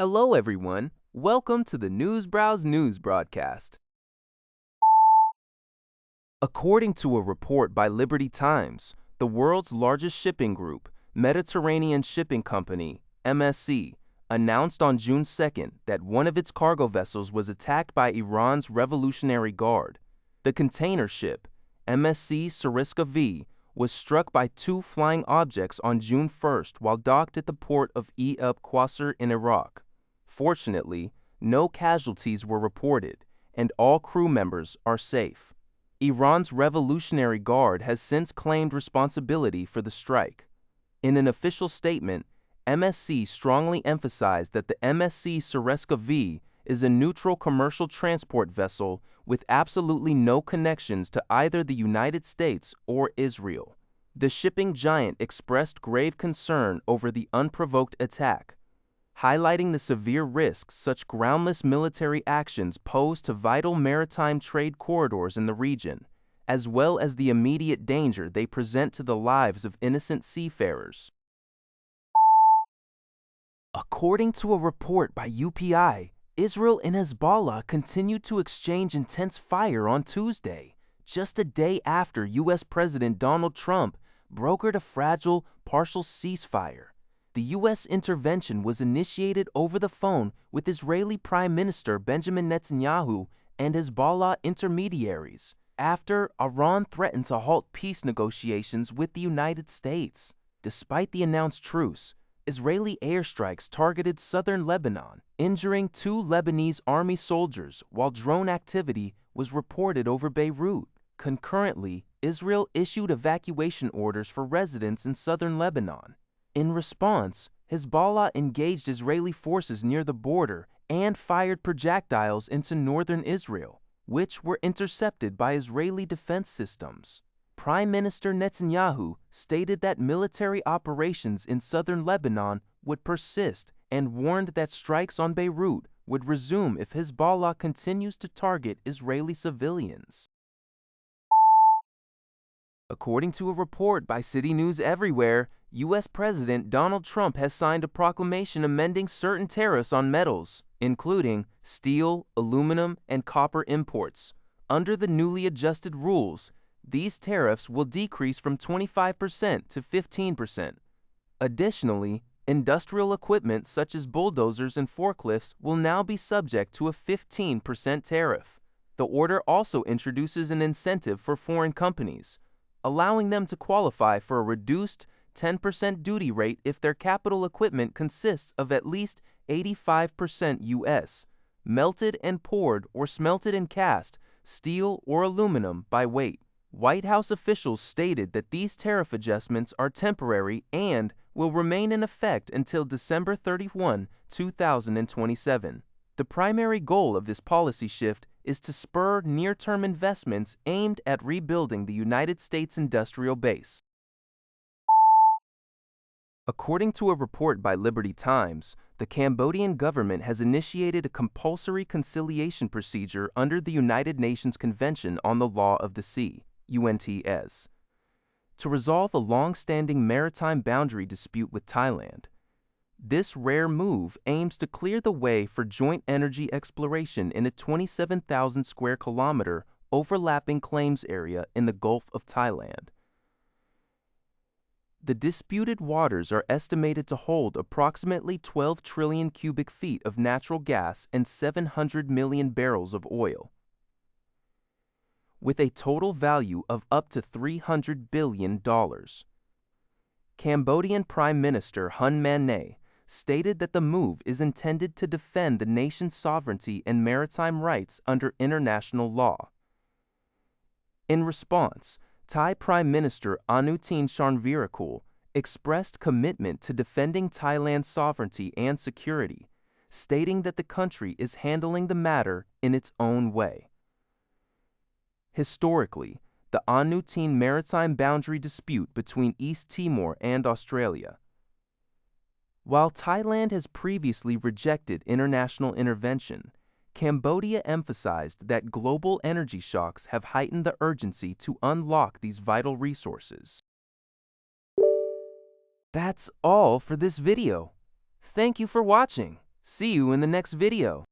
Hello everyone, welcome to the Newsbrowse News broadcast. According to a report by Liberty Times, the world's largest shipping group, Mediterranean Shipping Company, MSC, announced on June 2nd that one of its cargo vessels was attacked by Iran's Revolutionary Guard. The container ship, MSC Sariska V, was struck by two flying objects on June 1st while docked at the port of Qasr in Iraq. Fortunately, no casualties were reported, and all crew members are safe. Iran's Revolutionary Guard has since claimed responsibility for the strike. In an official statement, MSC strongly emphasized that the MSC Sariska V is a neutral commercial transport vessel with absolutely no connections to either the United States or Israel. The shipping giant expressed grave concern over the unprovoked attack, highlighting the severe risks such groundless military actions pose to vital maritime trade corridors in the region, as well as the immediate danger they present to the lives of innocent seafarers. According to a report by UPI, Israel and Hezbollah continued to exchange intense fire on Tuesday, just a day after U.S. President Donald Trump brokered a fragile, partial ceasefire. The U.S. intervention was initiated over the phone with Israeli Prime Minister Benjamin Netanyahu and Hezbollah intermediaries, after Iran threatened to halt peace negotiations with the United States. Despite the announced truce, Israeli airstrikes targeted southern Lebanon, injuring two Lebanese army soldiers, while drone activity was reported over Beirut. Concurrently, Israel issued evacuation orders for residents in southern Lebanon. In response, Hezbollah engaged Israeli forces near the border and fired projectiles into northern Israel, which were intercepted by Israeli defense systems. Prime Minister Netanyahu stated that military operations in southern Lebanon would persist and warned that strikes on Beirut would resume if Hezbollah continues to target Israeli civilians. According to a report by City News Everywhere, U.S. President Donald Trump has signed a proclamation amending certain tariffs on metals, including steel, aluminum, and copper imports. Under the newly adjusted rules, these tariffs will decrease from 25% to 15%. Additionally, industrial equipment such as bulldozers and forklifts will now be subject to a 15% tariff. The order also introduces an incentive for foreign companies, allowing them to qualify for a reduced 10% duty rate if their capital equipment consists of at least 85% U.S., melted and poured or smelted and cast, steel or aluminum by weight. White House officials stated that these tariff adjustments are temporary and will remain in effect until December 31, 2027. The primary goal of this policy shift is to spur near-term investments aimed at rebuilding the United States industrial base. According to a report by Liberty Times, the Cambodian government has initiated a compulsory conciliation procedure under the United Nations Convention on the Law of the Sea, UNCLOS, to resolve a long-standing maritime boundary dispute with Thailand. This rare move aims to clear the way for joint energy exploration in a 27,000 square kilometer overlapping claims area in the Gulf of Thailand. The disputed waters are estimated to hold approximately 12 trillion cubic feet of natural gas and 700 million barrels of oil, with a total value of up to $300 billion. Cambodian Prime Minister Hun Manet stated that the move is intended to defend the nation's sovereignty and maritime rights under international law. In response, Thai Prime Minister Anutin Charnvirakul expressed commitment to defending Thailand's sovereignty and security, stating that the country is handling the matter in its own way. Historically, the Anutin maritime boundary dispute between East Timor and Australia. While Thailand has previously rejected international intervention, Cambodia emphasized that global energy shocks have heightened the urgency to unlock these vital resources. That's all for this video. Thank you for watching. See you in the next video.